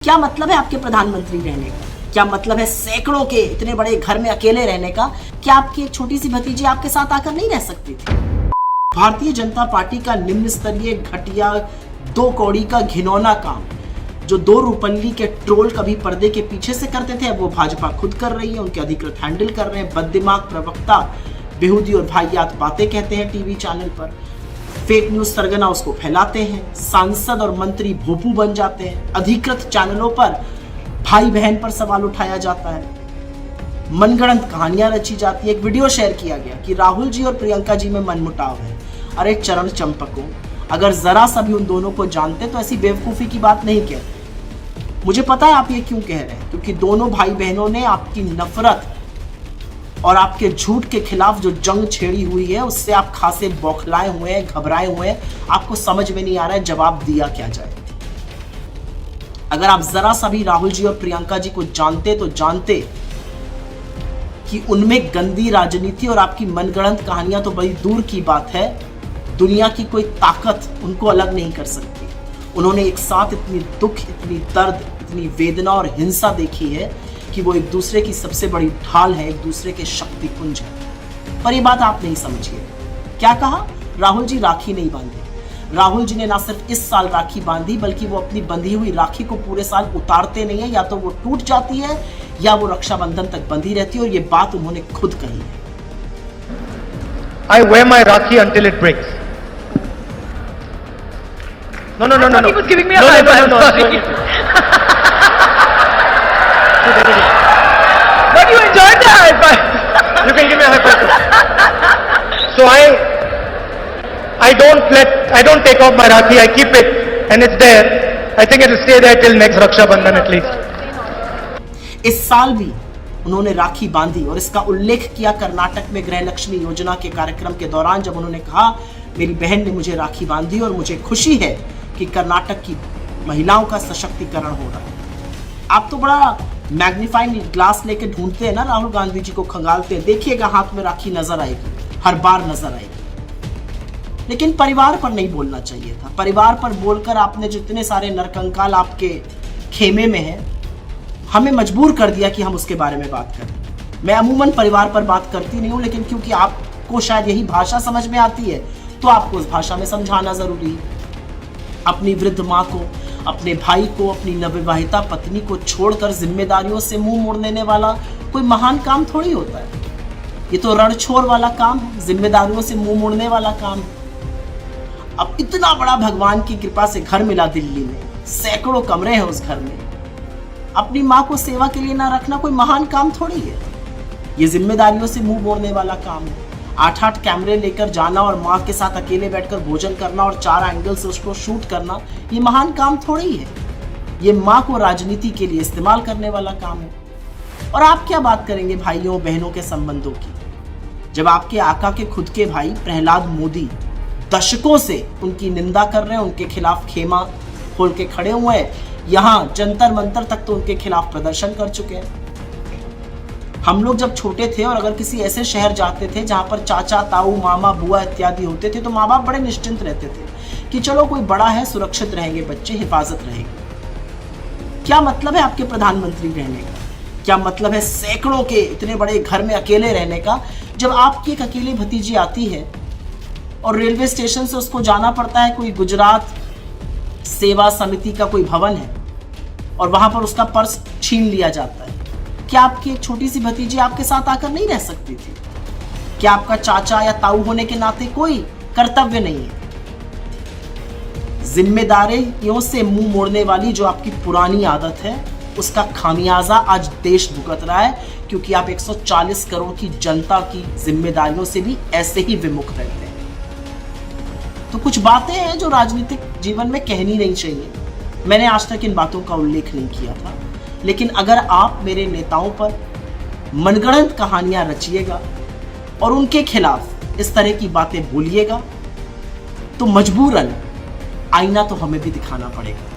क्या मतलब है आपके प्रधानमंत्री रहने का? क्या मतलब है सैकड़ों के इतने बड़े घर में अकेले रहने का? क्या आपकी एक छोटी सी भतीजी आपके साथ आकर नहीं रह सकती थी? भारतीय जनता पार्टी का निम्न स्तरीय घटिया दो कौड़ी का घिनौना काम जो दो रुपल्ली के ट्रोल कभी पर्दे के पीछे से करते थे, अब वो भाजपा खुद कर रही है, उनके अधिकृत हैंडल कर रहे हैं। बददिमाग प्रवक्ता बेहूदी और भाईयात बातें कहते हैं टीवी चैनल पर, फेक न्यूज सरगना उसको फैलाते हैं, सांसद और मंत्री भोपू बन जाते हैं, अधिकृत चैनलों पर भाई बहन पर सवाल उठाया जाता है, मनगढ़ंत कहानियां रची जाती है। एक वीडियो शेयर किया गया कि राहुल जी और प्रियंका जी में मनमुटाव है। अरे चरण चंपकों, अगर जरा सा भी उन दोनों को जानते तो ऐसी बेवकूफी की बात नहीं कहते। मुझे पता है आप ये क्यों कह रहे हैं, क्योंकि दोनों भाई बहनों ने आपकी नफरत और आपके झूठ के खिलाफ जो जंग छेड़ी हुई है उससे आप खासे बौखलाए हुए हैं, घबराए हुए हैं। आपको समझ में नहीं आ रहा है जवाब दिया क्या जाए। अगर आप जरा सा भी राहुल जी और प्रियंका जी को जानते तो जानते कि उनमें गंदी राजनीति और आपकी मनगढ़ंत कहानियां तो बड़ी दूर की बात है, दुनिया की कोई ताकत उनको अलग नहीं कर सकती। उन्होंने एक साथ इतनी दुख, इतनी दर्द, इतनी वेदना और हिंसा देखी है कि वो एक दूसरे की सबसे बड़ी ढाल है, एक दूसरे के शक्ति पुंज है। पर ये बात आप नहीं समझिए। क्या कहा? राहुल जी राखी नहीं बांधे। राहुल जी ने ना सिर्फ इस साल राखी बांधी बल्कि वो अपनी बंधी हुई राखी को पूरे साल उतारते नहीं है, या तो वो टूट जाती है या वो रक्षाबंधन तक बंधी रहती है, और ये बात उन्होंने खुद कही है। I wear my Rakhi until it breaks. No. He was giving me a high five. Sorry. But you enjoyed the high five. You can give me a high five. So I don't take off my Rakhi. I keep it and it's there. I think it will stay there till next Raksha Bandhan at least. इस साल भी उन्होंने राखी बांधी और इसका उल्लेख किया कर्नाटक में गृह लक्ष्मी योजना के कार्यक्रम के दौरान, जब उन्होंने कहा मेरी बहन ने मुझे राखी बांधी और मुझे खुशी है कि कर्नाटक की महिलाओं का सशक्तिकरण हो रहा है। आप तो बड़ा मैग्नीफाइंग ग्लास लेके ढूंढते हैं ना, राहुल गांधी जी को खंगालते हैं, देखिएगा हाथ में राखी नजर आएगी, हर बार नजर आएगी। लेकिन परिवार पर नहीं बोलना चाहिए था। परिवार पर बोलकर आपने जितने सारे नरकंकाल आपके खेमे में हैं, हमें मजबूर कर दिया कि हम उसके बारे में बात करें। मैं अमूमन परिवार पर बात करती नहीं हूं, लेकिन क्योंकि आपको शायद यही भाषा समझ में आती है तो आपको उस भाषा में समझाना जरूरी है। अपनी वृद्ध माँ को, अपने भाई को, अपनी नवविवाहिता पत्नी को छोड़कर जिम्मेदारियों से मुंह मोड़ लेने वाला कोई महान काम थोड़ी होता है। ये तो रणछोड़ वाला काम है, जिम्मेदारियों से मुंह मोड़ने वाला काम है। अब इतना बड़ा भगवान की कृपा से घर मिला दिल्ली में, सैकड़ों कमरे हैं उस घर में, अपनी माँ को सेवा के लिए ना रखना कोई महान काम थोड़ी है। ये जिम्मेदारियों से मुंह मोड़ने वाला काम है। 8-8 कैमरे लेकर जाना और माँ के साथ अकेले बैठकर भोजन करना और 4 एंगल से उसको शूट करना, ये महान काम थोड़ी है। ये माँ को राजनीति के लिए इस्तेमाल करने वाला काम है। और आप क्या बात करेंगे भाइयों बहनों के संबंधों की, जब आपके आका के खुद के भाई प्रहलाद मोदी दशकों से उनकी निंदा कर रहे हैं, उनके खिलाफ खेमा खोल के खड़े हुए हैं, यहाँ जंतर मंतर तक तो उनके खिलाफ प्रदर्शन कर चुके हैं। हम लोग जब छोटे थे और अगर किसी ऐसे शहर जाते थे जहां पर चाचा, ताऊ, मामा, बुआ इत्यादि होते थे तो माँ बाप बड़े निश्चिंत रहते थे कि चलो कोई बड़ा है, सुरक्षित रहेंगे बच्चे, हिफाजत रहेगी। क्या मतलब है आपके प्रधानमंत्री रहने का? क्या मतलब है सैकड़ों के इतने बड़े घर में अकेले रहने का, जब आपकी एक अकेली भतीजी आती है और रेलवे स्टेशन से उसको जाना पड़ता है कोई गुजरात सेवा समिति का कोई भवन है और वहां पर उसका पर्स छीन लिया जाता है। क्या आपकी एक छोटी सी भतीजी आपके साथ आकर नहीं रह सकती थी? क्या आपका चाचा या ताऊ होने के नाते कोई कर्तव्य नहीं है? जिम्मेदारियों से मुंह मोड़ने वाली जो आपकी पुरानी आदत है, उसका खामियाजा आज देश भुगत रहा है, क्योंकि आप 140 करोड़ की जनता की जिम्मेदारियों से भी ऐसे ही विमुख रहते हैं। तो कुछ बातें हैं जो राजनीतिक जीवन में कहनी नहीं चाहिए। मैंने आज तक इन बातों का उल्लेख नहीं किया था, लेकिन अगर आप मेरे नेताओं पर मनगढ़ंत कहानियां रचिएगा और उनके खिलाफ इस तरह की बातें बोलिएगा तो मजबूरन आईना तो हमें भी दिखाना पड़ेगा।